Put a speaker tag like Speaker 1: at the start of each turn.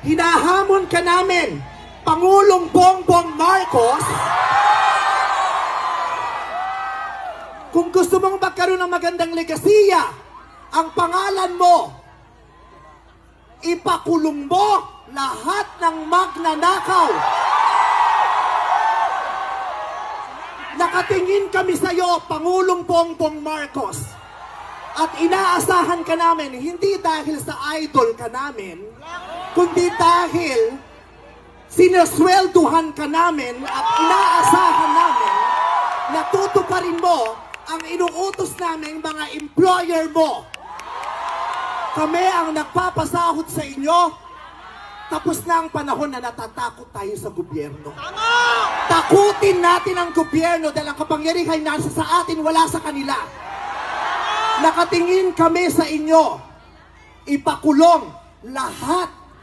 Speaker 1: hinahamon ka namin, Pangulong Bongbong Marcos, kung gusto mong magkaroon ng magandang legasiya, ang pangalan mo, ipakulong mo lahat ng magnanakaw. Nakatingin kami sa iyo, Pangulong Bongbong Marcos. At inaasahan ka namin, hindi dahil sa idol ka namin, kundi dahil sinaswelduhan ka namin at inaasahan namin na tutuparin mo ang inuutos namin mga employer mo. Kami ang nagpapasahod sa inyo. Tapos na ang panahon na natatakot tayo sa gobyerno. Takutin natin ang gobyerno dahil ang kapangyarihan nasa sa atin, wala sa kanila. Nakatingin kami sa inyo. Ipakulong lahat